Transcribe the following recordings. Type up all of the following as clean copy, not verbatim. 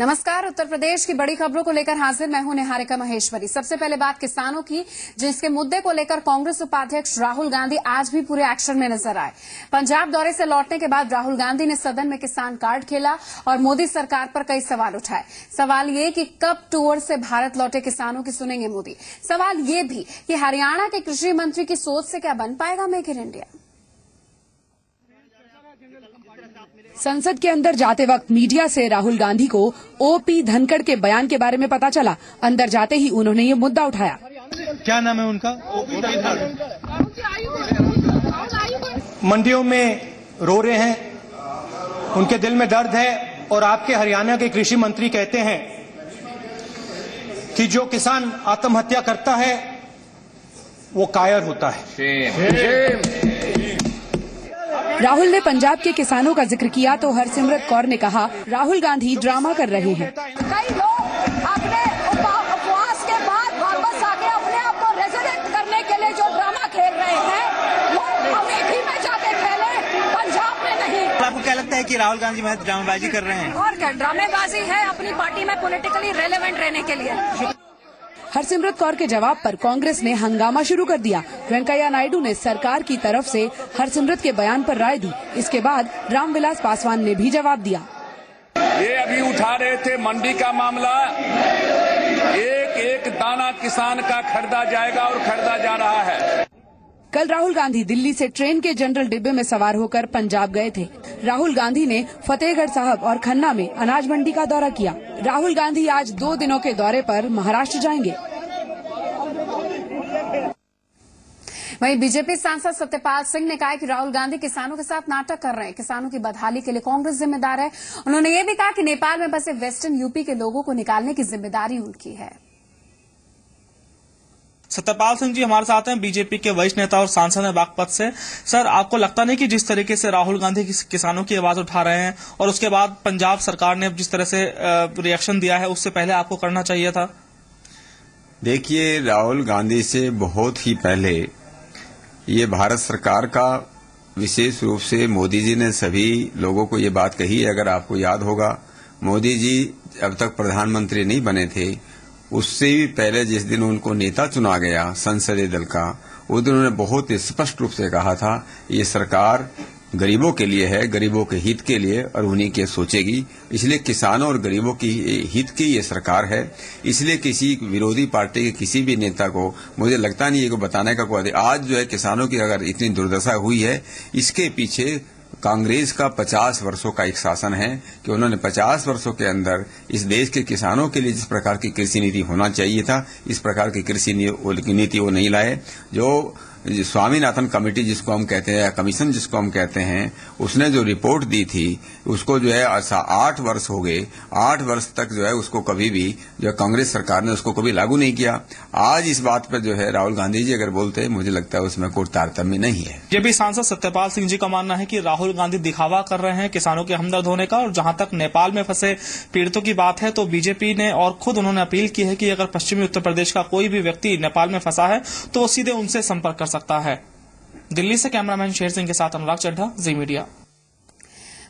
नमस्कार। उत्तर प्रदेश की बड़ी खबरों को लेकर हाजिर मैं हूं निहारिका महेश्वरी। सबसे पहले बात किसानों की, जिसके मुद्दे को लेकर कांग्रेस उपाध्यक्ष राहुल गांधी आज भी पूरे एक्शन में नजर आए। पंजाब दौरे से लौटने के बाद राहुल गांधी ने सदन में किसान कार्ड खेला और मोदी सरकार पर कई सवाल उठाए। सवाल ये कि कब टूर से भारत लौटे किसानों की सुनेंगे मोदी। सवाल ये भी कि हरियाणा के कृषि मंत्री की सोच से क्या बन पाएगा मेक इन इंडिया। संसद के अंदर जाते वक्त मीडिया से राहुल गांधी को ओपी धनखड़ के बयान के बारे में पता चला। अंदर जाते ही उन्होंने ये मुद्दा उठाया। क्या नाम है उनका? मंडियों में रो रहे हैं, उनके दिल में दर्द है और आपके हरियाणा के कृषि मंत्री कहते हैं कि जो किसान आत्महत्या करता है वो कायर होता है। राहुल ने पंजाब के किसानों का जिक्र किया तो हरसिमरत कौर ने कहा राहुल गांधी ड्रामा कर रहे हैं। कई लोग अपने उपवास के बाद वापस आके अपने आप को रेजिडेंट करने के लिए जो ड्रामा खेल रहे हैं वो अमेठी में जाके खेले, पंजाब में नहीं। आपको क्या लगता है कि राहुल गांधी महज ड्रामेबाजी कर रहे हैं? और क्या ड्रामेबाजी है अपनी पार्टी में पॉलिटिकली रेलेवेंट रहने के लिए। हरसिमरत कौर के जवाब पर कांग्रेस ने हंगामा शुरू कर दिया। वेंकैया नायडू ने सरकार की तरफ से हरसिमरत के बयान पर राय दी। इसके बाद रामविलास पासवान ने भी जवाब दिया। ये अभी उठा रहे थे मंडी का मामला, एक एक दाना किसान का खरीदा जाएगा और खरीदा जा रहा है। कल राहुल गांधी दिल्ली से ट्रेन के जनरल डिब्बे में सवार होकर पंजाब गए थे। राहुल गांधी ने फतेहगढ़ साहब और खन्ना में अनाज मंडी का दौरा किया। राहुल गांधी आज 2 दिनों के दौरे पर महाराष्ट्र जाएंगे। वहीं बीजेपी सांसद सत्यपाल सिंह ने कहा कि राहुल गांधी किसानों के साथ नाटक कर रहे हैं। किसानों की बदहाली के लिए कांग्रेस जिम्मेदार है। उन्होंने ये भी कहा कि नेपाल में बसे वेस्टर्न यूपी के लोगों को निकालने की जिम्मेदारी उनकी है। सत्यपाल सिंह जी हमारे साथ हैं, बीजेपी के वरिष्ठ नेता और सांसद हैं बागपत से। सर, आपको लगता नहीं कि जिस तरीके से राहुल गांधी किसानों की आवाज उठा रहे हैं और उसके बाद पंजाब सरकार ने जिस तरह से रिएक्शन दिया है, उससे पहले आपको करना चाहिए था? देखिए, राहुल गांधी से बहुत ही पहले ये भारत सरकार का, विशेष रूप से मोदी जी ने सभी लोगों को ये बात कही है। अगर आपको याद होगा, मोदी जी अब तक प्रधानमंत्री नहीं बने थे, उससे भी पहले जिस दिन उनको नेता चुना गया संसदीय दल का, उस दिन उन्होंने बहुत स्पष्ट रूप से कहा था ये सरकार गरीबों के लिए है, गरीबों के हित के लिए, और उन्हीं के सोचेगी। इसलिए किसानों और गरीबों की हित की ये सरकार है। इसलिए किसी विरोधी पार्टी के किसी भी नेता को मुझे लगता नहीं है को बताने का कोई, आज जो है किसानों की अगर इतनी दुर्दशा हुई है, इसके पीछे कांग्रेस का 50 वर्षों का एक शासन है कि उन्होंने 50 वर्षों के अंदर इस देश के किसानों के लिए जिस प्रकार की कृषि नीति होना चाहिए था, इस प्रकार की कृषि नीति वो नहीं लाए। जो स्वामीनाथन कमेटी जिसको हम कहते हैं, या कमीशन जिसको हम कहते हैं, उसने जो रिपोर्ट दी थी उसको जो है 8 वर्ष हो गए। 8 वर्ष तक जो है उसको कभी भी जो कांग्रेस सरकार ने उसको कभी लागू नहीं किया। आज इस बात पर जो है राहुल गांधी जी अगर बोलते हैं, मुझे लगता है उसमें कोई तारतम्य नहीं है। ये भी सांसद सत्यपाल सिंह जी का मानना है कि राहुल गांधी दिखावा कर रहे हैं किसानों के हमदर्द होने का। और जहां तक नेपाल में फंसे पीड़ितों की बात है, तो बीजेपी ने और खुद उन्होंने अपील की है कि अगर पश्चिमी उत्तर प्रदेश का कोई भी व्यक्ति नेपाल में फंसा है तो वो सीधे उनसे संपर्क कर सकता है। दिल्ली से कैमरामैन शेर सिंह के साथ अनुराग चड्ढा, जी मीडिया।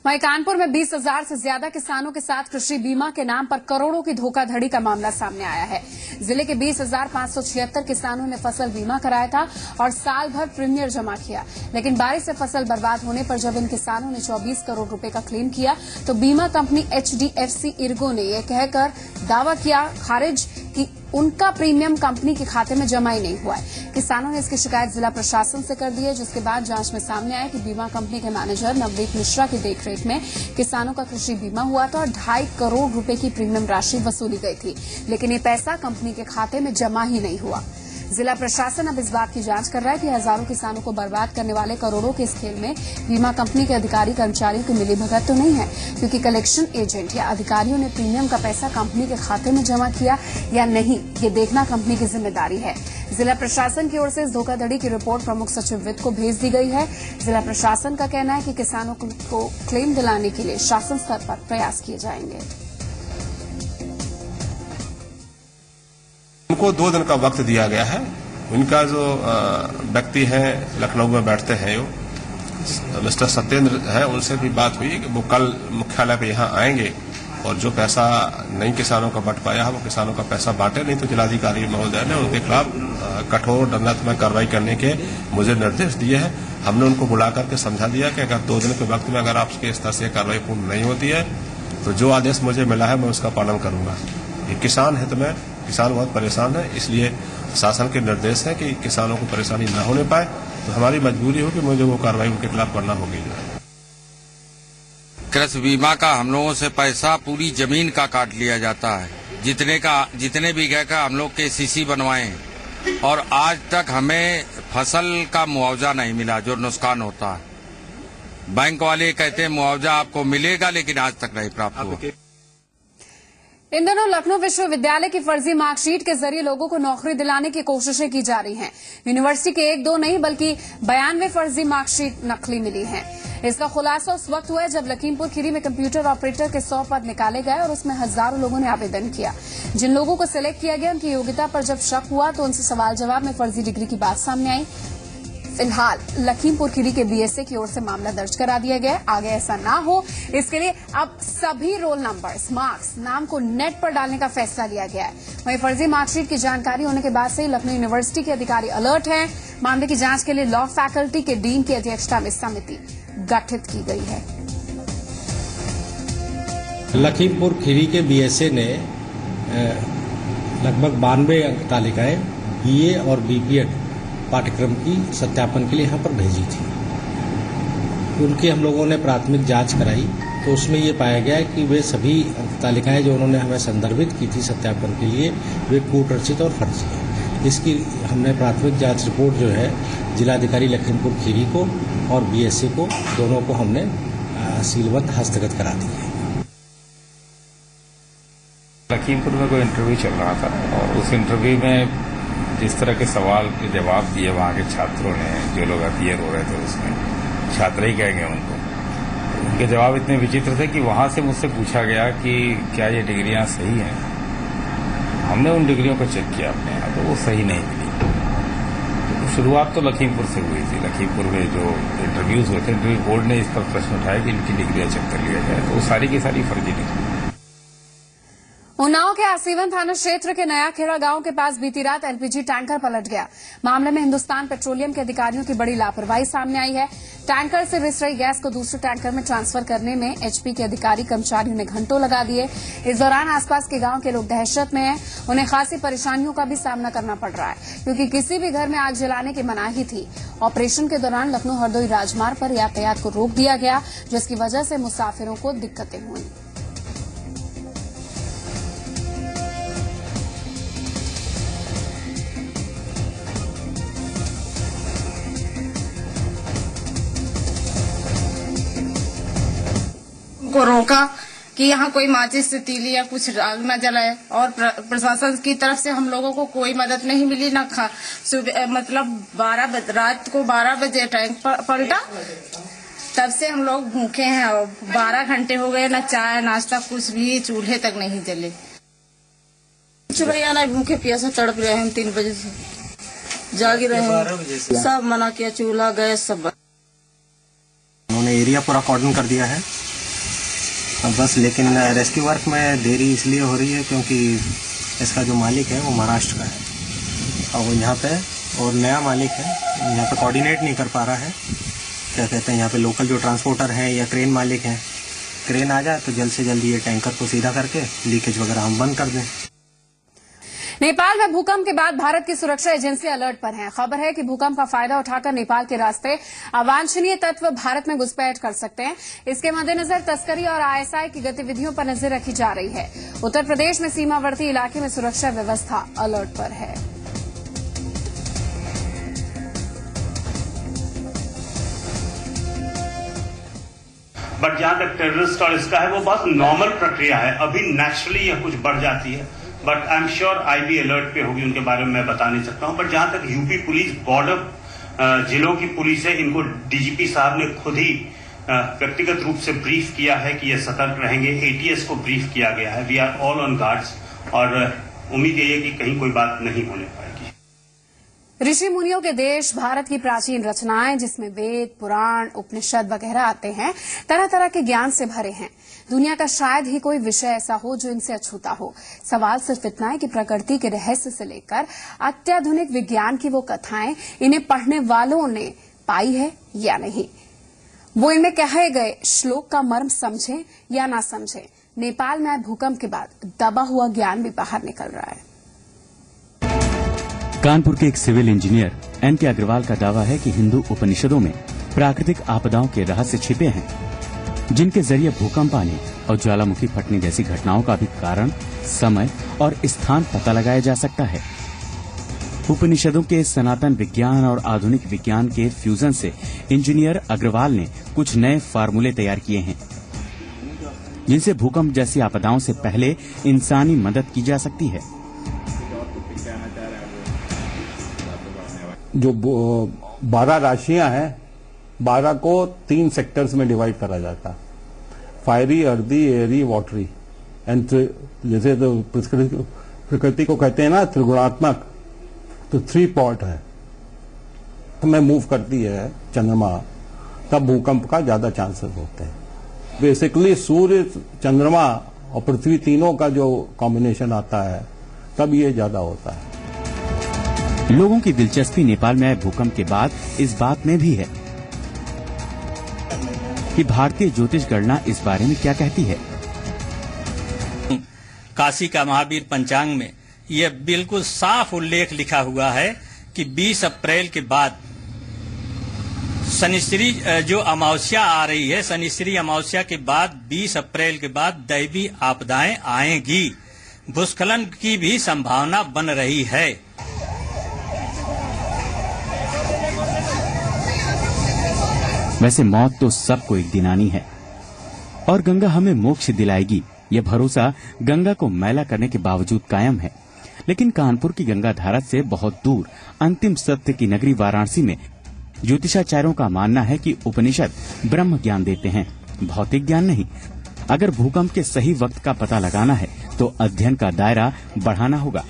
वहीं कानपुर में 20,000 से ज्यादा किसानों के साथ कृषि बीमा के नाम पर करोड़ों की धोखाधड़ी का मामला सामने आया है। जिले के 20,576 किसानों ने फसल बीमा कराया था और साल भर प्रीमियर जमा किया, लेकिन बारिश से फसल बर्बाद होने पर जब इन किसानों ने 24 करोड़ रुपए का क्लेम किया तो बीमा कंपनी HDFC इर्गो ने यह कहकर दावा किया खारिज कि उनका प्रीमियम कंपनी के खाते में जमा ही नहीं हुआ है। किसानों ने इसकी शिकायत जिला प्रशासन से कर दी है, जिसके बाद जांच में सामने आया कि बीमा कंपनी के मैनेजर नवदीप मिश्रा की देखरेख में किसानों का कृषि बीमा हुआ था और 2.5 करोड़ रुपए की प्रीमियम राशि वसूली गई थी, लेकिन ये पैसा कंपनी के खाते में जमा ही नहीं हुआ। जिला प्रशासन अब इस बात की जांच कर रहा है कि हजारों किसानों को बर्बाद करने वाले करोड़ों के इस खेल में बीमा कंपनी के अधिकारी कर्मचारियों की मिलीभगत तो नहीं है, क्योंकि कलेक्शन एजेंट या अधिकारियों ने प्रीमियम का पैसा कंपनी के खाते में जमा किया या नहीं, ये देखना कंपनी की जिम्मेदारी है। जिला प्रशासन की ओर से इस धोखाधड़ी की रिपोर्ट प्रमुख सचिव वित्त को भेज दी गई है। जिला प्रशासन का कहना है कि किसानों को क्लेम दिलाने के लिए शासन स्तर पर प्रयास किए जाएंगे। उनको 2 दिन का वक्त दिया गया है। उनका जो व्यक्ति है लखनऊ में बैठते हैं, मिस्टर सत्येंद्र है, उनसे भी बात हुई कि वो कल मुख्यालय पे यहाँ आएंगे और जो पैसा नहीं किसानों का बट पाया है वो किसानों का पैसा बांटे, नहीं तो जिलाधिकारी महोदय ने उनके खिलाफ कठोर दंडात्मक कार्रवाई करने के मुझे निर्देश दिए हैं। हमने उनको बुला करके समझा दिया कि अगर 2 दिन के वक्त में अगर आपके स्तर से कार्रवाई पूर्ण नहीं होती है तो जो आदेश मुझे मिला है मैं उसका पालन करूंगा। ये किसान हित में, किसान बहुत परेशान है, इसलिए शासन के निर्देश है कि किसानों को परेशानी न होने पाए, तो हमारी मजबूरी हो कि मुझे वो कार्रवाई उनके खिलाफ करना होगी। कृषि बीमा का हम लोगों से पैसा पूरी जमीन का काट लिया जाता है, जितने बीघे का हम लोग KCC बनवाए हैं, और आज तक हमें फसल का मुआवजा नहीं मिला जो नुकसान होता है। बैंक वाले कहते हैं मुआवजा आपको मिलेगा, लेकिन आज तक नहीं प्राप्त हुआ। इन दिनों लखनऊ विश्वविद्यालय की फर्जी मार्कशीट के जरिए लोगों को नौकरी दिलाने की कोशिशें की जा रही हैं। यूनिवर्सिटी के 1-2 नहीं बल्कि 92 फर्जी मार्कशीट नकली मिली हैं। इसका खुलासा उस वक्त हुआ जब लखीमपुर खीरी में कंप्यूटर ऑपरेटर के 100 पद निकाले गए और उसमें हजारों लोगों ने आवेदन किया। जिन लोगों को सिलेक्ट किया गया उनकी योग्यता पर जब शक हुआ तो उनसे सवाल जवाब में फर्जी डिग्री की बात सामने आई। फिलहाल लखीमपुर खीरी के BSA की ओर से मामला दर्ज करा दिया गया। आगे ऐसा ना हो इसके लिए अब सभी रोल नंबर्स, मार्क्स, नाम को नेट पर डालने का फैसला लिया गया है। वहीं फर्जी मार्कशीट की जानकारी होने के बाद से लखनऊ यूनिवर्सिटी के अधिकारी अलर्ट हैं। मामले की जांच के लिए लॉ फैकल्टी के डीन की अध्यक्षता में समिति गठित की गई है। लखीमपुर खीरी के BSA ने लगभग 92 अंक तालिकाएं BA और BPEd पाठ्यक्रम की सत्यापन के लिए यहाँ पर भेजी थी। उनकी हम लोगों ने प्राथमिक जांच कराई तो उसमें ये पाया गया कि वे सभी अंक तालिकाएं जो उन्होंने हमें संदर्भित की थी सत्यापन के लिए वे कूट रचित और फर्जी हैं। इसकी हमने प्राथमिक जांच रिपोर्ट जो है जिलाधिकारी लखीमपुर खीरी को और BSA को दोनों को हमने सीलबंद हस्तगत करा दी है। लखीमपुर में कोई इंटरव्यू चल रहा था और उस इंटरव्यू में जिस तरह के सवाल के जवाब दिए वहाँ के छात्रों ने, जो लोग अपीयर हो रहे थे उसमें, छात्र ही कह गए उनको, उनके जवाब इतने विचित्र थे कि वहाँ से मुझसे पूछा गया कि क्या ये डिग्रियाँ सही हैं। हमने उन डिग्रियों को चेक किया अपने यहाँ, तो वो सही नहीं मिली। तो शुरुआत तो लखीमपुर से हुई थी। लखीमपुर में जो इंटरव्यूज हुए थे, इंटरव्यू बोर्ड ने इस पर प्रश्न उठाया कि इनकी डिग्रियाँ चेक कर लिया जाए, तो वो सारी की सारी फर्जी डिग्री। उन्नाव के आसीवन थाना क्षेत्र के नया खेड़ा गांव के पास बीती रात LPG टैंकर पलट गया। मामले में हिंदुस्तान पेट्रोलियम के अधिकारियों की बड़ी लापरवाही सामने आई है। टैंकर से रिस रही गैस को दूसरे टैंकर में ट्रांसफर करने में HP के अधिकारी कर्मचारियों ने घंटों लगा दिए। इस दौरान आसपास के गांव के लोग दहशत में हैं। उन्हें खासी परेशानियों का भी सामना करना पड़ रहा है क्योंकि किसी भी घर में आग जलाने की मनाही थी। ऑपरेशन के दौरान लखनऊ हरदोई राजमार्ग पर यातायात को रोक दिया गया, जिसकी वजह से मुसाफिरों को दिक्कतें हुई। को रोका कि यहाँ कोई माचिस से तीली या कुछ आग न जलाए और प्रशासन की तरफ से हम लोगों को कोई मदद नहीं मिली। न मतलब रात को 12 बजे टैंक पलटा, तब से हम लोग भूखे हैं और 12 घंटे हो गए, न चाय नाश्ता कुछ भी चूल्हे तक नहीं जले। चुरैया नहीं, भूखे प्यासे तड़प रहे हैं। 3 बजे से जाग रहे हैं, सब मना किया, चूल्हा गैस सब। उन्होंने एरिया पूरा कॉर्डन कर दिया है बस, लेकिन रेस्क्यू वर्क में देरी इसलिए हो रही है क्योंकि इसका जो मालिक है वो महाराष्ट्र का है और वो यहाँ पे और नया मालिक है, यहाँ पे कोऑर्डिनेट नहीं कर पा रहा है। क्या कहते हैं, यहाँ पे लोकल जो ट्रांसपोर्टर हैं या क्रेन मालिक हैं, क्रेन आ जाए तो जल्द से जल्द ये टैंकर को सीधा करके लीकेज वगैरह हम बंद कर दें। नेपाल में भूकंप के बाद भारत की सुरक्षा एजेंसी अलर्ट पर हैं। खबर है कि भूकंप का फायदा उठाकर नेपाल के रास्ते अवांछनीय तत्व भारत में घुसपैठ कर सकते हैं। इसके मद्देनजर तस्करी और ISI की गतिविधियों पर नजर रखी जा रही है। उत्तर प्रदेश में सीमावर्ती इलाके में सुरक्षा व्यवस्था अलर्ट पर है। बट जहां तक टेररिस्ट और इसका है वो बहुत नॉर्मल प्रक्रिया है। अभी नेचुरली यह कुछ बढ़ जाती है, but I am sure IB alert पे होगी, उनके बारे में मैं बता नहीं सकता हूं। बट जहां तक यूपी पुलिस, बॉर्डर जिलों की पुलिस है, इनको DGP साहब ने खुद ही व्यक्तिगत रूप से ब्रीफ किया है कि ये सतर्क रहेंगे। ATS को ब्रीफ किया गया है। We are all on guards और उम्मीद यही है कि कहीं कोई बात नहीं होने पाएगी। ऋषि मुनियों के देश भारत की प्राचीन रचनाएं, जिसमें वेद, पुराण, उपनिषद वगैरह आते हैं, तरह तरह के ज्ञान से भरे हैं। दुनिया का शायद ही कोई विषय ऐसा हो जो इनसे अछूता हो। सवाल सिर्फ इतना है कि प्रकृति के रहस्य से लेकर अत्याधुनिक विज्ञान की वो कथाएं इन्हें पढ़ने वालों ने पाई है या नहीं। वो इनमें कहे गए श्लोक का मर्म समझें या ना समझें, नेपाल में आए भूकंप के बाद दबा हुआ ज्ञान भी बाहर निकल रहा है। कानपुर के एक सिविल इंजीनियर एन.के. अग्रवाल का दावा है कि हिंदू उपनिषदों में प्राकृतिक आपदाओं के रहस्य छिपे हैं, जिनके जरिए भूकंप आने और ज्वालामुखी फटने जैसी घटनाओं का भी कारण, समय और स्थान पता लगाया जा सकता है। उपनिषदों के सनातन विज्ञान और आधुनिक विज्ञान के फ्यूजन से इंजीनियर अग्रवाल ने कुछ नए फार्मूले तैयार किए हैं, जिनसे भूकंप जैसी आपदाओं से पहले इंसानी मदद की जा सकती है। जो 12 राशियां हैं, 12 को 3 सेक्टर्स में डिवाइड करा जाता है, fiery, earthy, Airy, watery. And जैसे तो प्रकृति को कहते हैं ना त्रिगुणात्मक, तो 3 पॉट है। में मूव करती है चंद्रमा, तब भूकंप का ज्यादा चांसेस होते हैं। बेसिकली सूर्य, चंद्रमा और पृथ्वी तीनों का जो कॉम्बिनेशन आता है, तब ये ज्यादा होता है। लोगों की दिलचस्पी नेपाल में आए भूकंप के बाद इस बात में भी है कि भारतीय ज्योतिष गणना इस बारे में क्या कहती है। काशी का महावीर पंचांग में यह बिल्कुल साफ उल्लेख लिखा हुआ है कि 20 अप्रैल के बाद शनिश्री जो अमावस्या आ रही है, शनिश्री अमावस्या के बाद 20 अप्रैल के बाद दैवी आपदाएं आएंगी। भूस्खलन की भी संभावना बन रही है। वैसे मौत तो सबको एक दिन आनी है और गंगा हमें मोक्ष दिलाएगी, यह भरोसा गंगा को मैला करने के बावजूद कायम है। लेकिन कानपुर की गंगा धारा से बहुत दूर अंतिम सत्य की नगरी वाराणसी में ज्योतिषाचार्यों का मानना है कि उपनिषद ब्रह्म ज्ञान देते हैं, भौतिक ज्ञान नहीं। अगर भूकंप के सही वक्त का पता लगाना है तो अध्ययन का दायरा बढ़ाना होगा।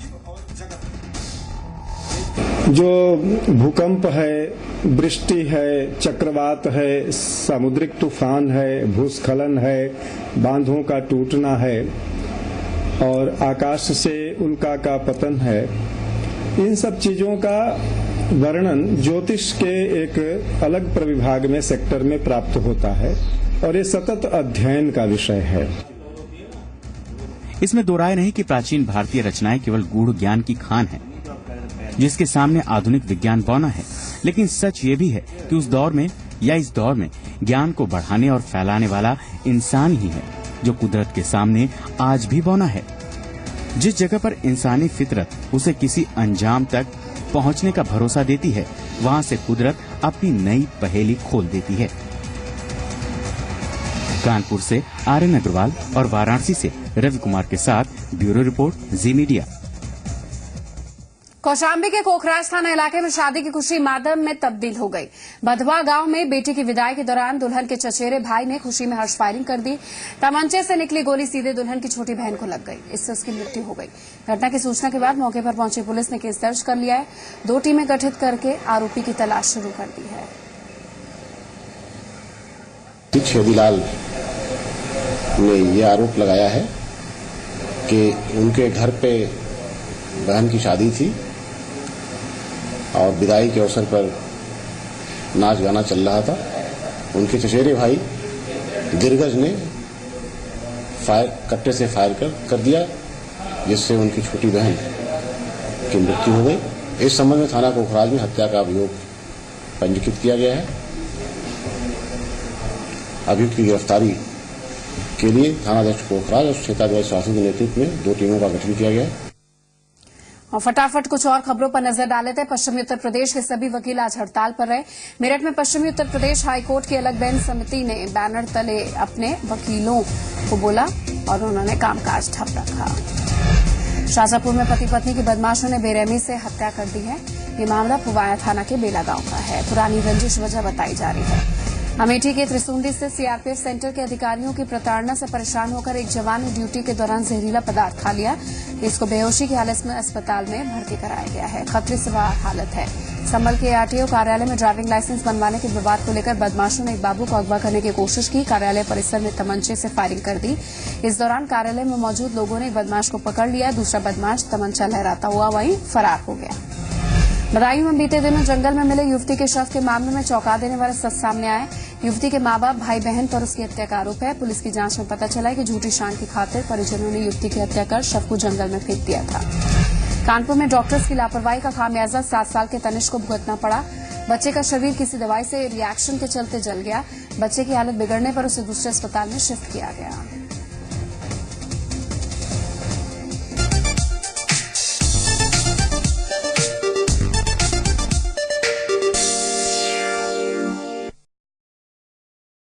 जो भूकंप है, वृष्टि है, चक्रवात है, सामुद्रिक तूफान है, भूस्खलन है, बांधों का टूटना है और आकाश से उल्का का पतन है, इन सब चीजों का वर्णन ज्योतिष के एक अलग प्रविभाग में, सेक्टर में प्राप्त होता है और ये सतत अध्ययन का विषय है। इसमें दो राय नहीं कि प्राचीन भारतीय रचनाएं केवल गूढ़ ज्ञान की खान है, जिसके सामने आधुनिक विज्ञान बौना है। लेकिन सच ये भी है कि उस दौर में या इस दौर में ज्ञान को बढ़ाने और फैलाने वाला इंसान ही है, जो कुदरत के सामने आज भी बौना है। जिस जगह पर इंसानी फितरत उसे किसी अंजाम तक पहुंचने का भरोसा देती है, वहां से कुदरत अपनी नई पहेली खोल देती है। कानपुर से आर्यन अग्रवाल और वाराणसी से रवि कुमार के साथ ब्यूरो रिपोर्ट, जी मीडिया। कौशाम्बी के कोखराज थाना इलाके में शादी की खुशी मातम में तब्दील हो गई। बधवा गांव में बेटी की विदाई के दौरान दुल्हन के चचेरे भाई ने खुशी में हर्ष फायरिंग कर दी। तमंचे से निकली गोली सीधे दुल्हन की छोटी बहन को लग गई, इससे उसकी मृत्यु हो गई। घटना की सूचना के बाद मौके पर पहुंची पुलिस ने केस दर्ज कर लिया है। 2 टीमें गठित करके आरोपी की तलाश शुरू कर दी है। छेदीलाल ने ये आरोप लगाया है कि उनके घर पे बहन की शादी थी और विदाई के अवसर पर नाच गाना चल रहा था। उनके चचेरे भाई दिग्गज ने कट्टे से फायर कर दिया, जिससे उनकी छोटी बहन की मृत्यु हो गई। इस संबंध में थाना कोखराज में हत्या का अभियोग पंजीकृत किया गया है। अभियुक्त की गिरफ्तारी के लिए थानाध्यक्ष कोखराज और क्षेत्राधिकारी शासन के नेतृत्व में 2 टीमों का गठन किया गया है। और फटाफट कुछ और खबरों पर नजर डाले थे। पश्चिमी उत्तर प्रदेश के सभी वकील आज हड़ताल पर रहे। मेरठ में पश्चिमी उत्तर प्रदेश हाईकोर्ट की अलग बेंच समिति ने बैनर तले अपने वकीलों को बोला और उन्होंने कामकाज ठप रखा। शाजापुर में पति पत्नी की बदमाशों ने बेरहमी से हत्या कर दी है। ये मामला पुवाया थाना के बेला गांव का है। पुरानी रंजिश वजह बताई जा रही है। अमेठी के त्रिसुंडी से सीआरपीएफ सेंटर के अधिकारियों की प्रताड़ना से परेशान होकर एक जवान ने ड्यूटी के दौरान जहरीला पदार्थ खा लिया। इसको बेहोशी की हालत में अस्पताल में भर्ती कराया गया है। खतरे से बाहर हालत है। संभल के आरटीओ कार्यालय में ड्राइविंग लाइसेंस बनवाने के विवाद को लेकर बदमाशों ने एक बाबू को अगवा करने की कोशिश की। कार्यालय परिसर में तमंचे से फायरिंग कर दी। इस दौरान कार्यालय में मौजूद लोगों ने एक बदमाश को पकड़ लिया। दूसरा बदमाश तमंचा लहराता हुआ वहीं फरार हो गया। बदायूं में बीते दिनों जंगल में मिले युवती के शव के मामले में चौंका देने वाले सच सामने आए। युवती के मां बाप, भाई बहन पर उसकी हत्या का आरोप है। पुलिस की जांच में पता चला कि झूठी शान की खातिर परिजनों ने युवती की हत्या कर शव को जंगल में फेंक दिया था। कानपुर में डॉक्टर्स की लापरवाही का खामियाजा 7 साल के तनिष्क को भुगतना पड़ा। बच्चे का शरीर किसी दवाई से रिएक्शन के चलते जल गया। बच्चे की हालत बिगड़ने पर उसे दूसरे अस्पताल में शिफ्ट किया गया।